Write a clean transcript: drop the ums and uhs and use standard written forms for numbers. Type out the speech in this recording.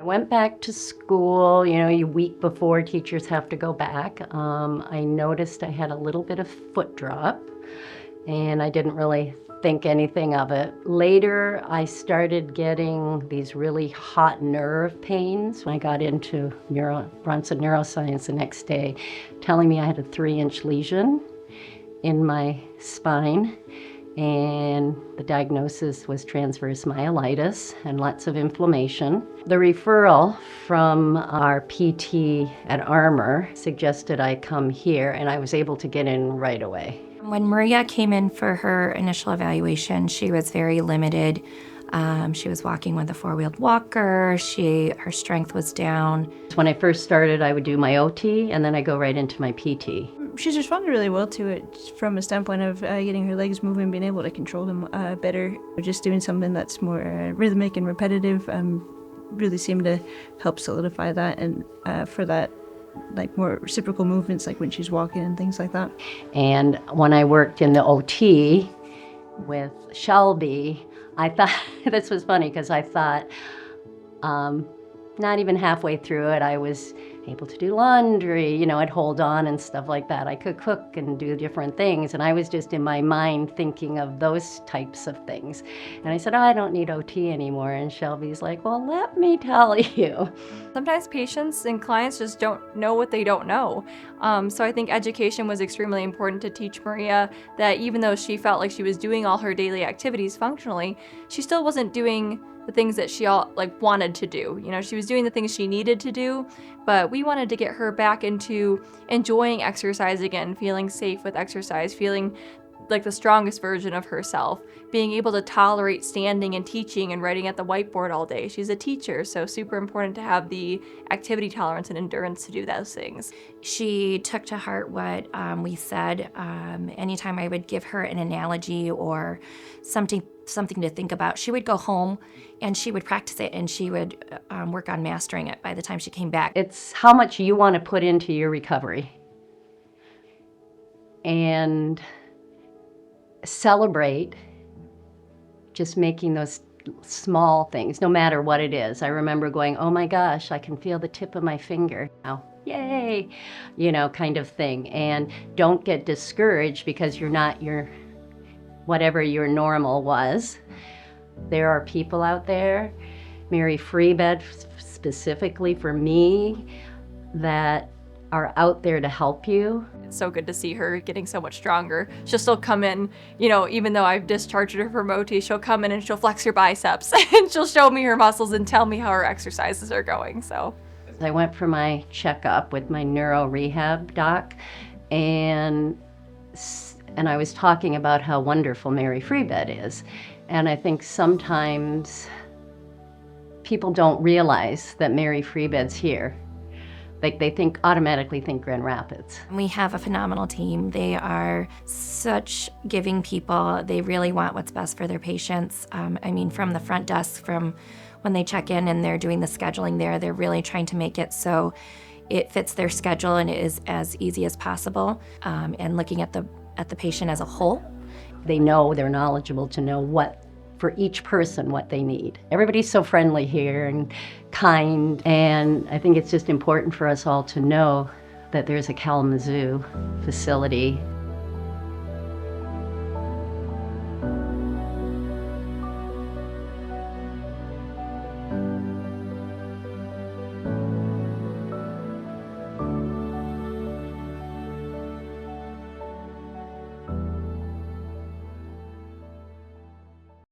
I went back to school, a week before teachers have to go back. I noticed I had a little bit of foot drop, and I didn't really think anything of it. Later, I started getting these really hot nerve pains when I got into Bronson Neuroscience the next day, telling me I had a 3-inch lesion in my spine. And the diagnosis was transverse myelitis and lots of inflammation. The referral from our PT at Armour suggested I come here, and I was able to get in right away. When Maria came in for her initial evaluation, she was very limited. She was walking with a 4-wheeled walker. Her strength was down. When I first started, I would do my OT, and then I go right into my PT. She's responded really well to it from a standpoint of getting her legs moving, being able to control them better. Just doing something that's more rhythmic and repetitive really seemed to help solidify that, and for that, like more reciprocal movements, like when she's walking and things like that. And when I worked in the OT with Shelby, I thought, this was funny because I thought, not even halfway through it, I was able to do laundry, I'd hold on and stuff like that. I could cook and do different things, and I was just in my mind thinking of those types of things. And I said, I don't need OT anymore. And Shelby's like, well, let me tell you. Sometimes patients and clients just don't know what they don't know. So I think education was extremely important to teach Maria that even though she felt like she was doing all her daily activities functionally, she still wasn't doing the things that she wanted to do. She was doing the things she needed to do, but we wanted to get her back into enjoying exercise again, feeling safe with exercise, feeling like the strongest version of herself, being able to tolerate standing and teaching and writing at the whiteboard all day. She's a teacher, so super important to have the activity tolerance and endurance to do those things. She took to heart what we said. Anytime I would give her an analogy or something to think about, she would go home and she would practice it, and she would work on mastering it by the time she came back. It's how much you want to put into your recovery. And celebrate just making those small things, no matter what it is. I remember going, oh my gosh, I can feel the tip of my finger now. Yay, kind of thing. And don't get discouraged because you're not whatever your normal was. There are people out there, Mary Freebed specifically for me, that are out there to help you. It's so good to see her getting so much stronger. She'll still come in, even though I've discharged her from OT, she'll come in and she'll flex her biceps and she'll show me her muscles and tell me how her exercises are going, so. I went for my checkup with my neuro rehab doc, and I was talking about how wonderful Mary Freebed is. And I think sometimes people don't realize that Mary Freebed's here. Like they automatically think Grand Rapids. We have a phenomenal team. They are such giving people. They really want what's best for their patients. From the front desk, from when they check in and they're doing the scheduling there, they're really trying to make it so it fits their schedule and it is as easy as possible. And looking at the patient as a whole. They're knowledgeable to know for each person what they need. Everybody's so friendly here and kind, and I think it's just important for us all to know that there's a Kalamazoo facility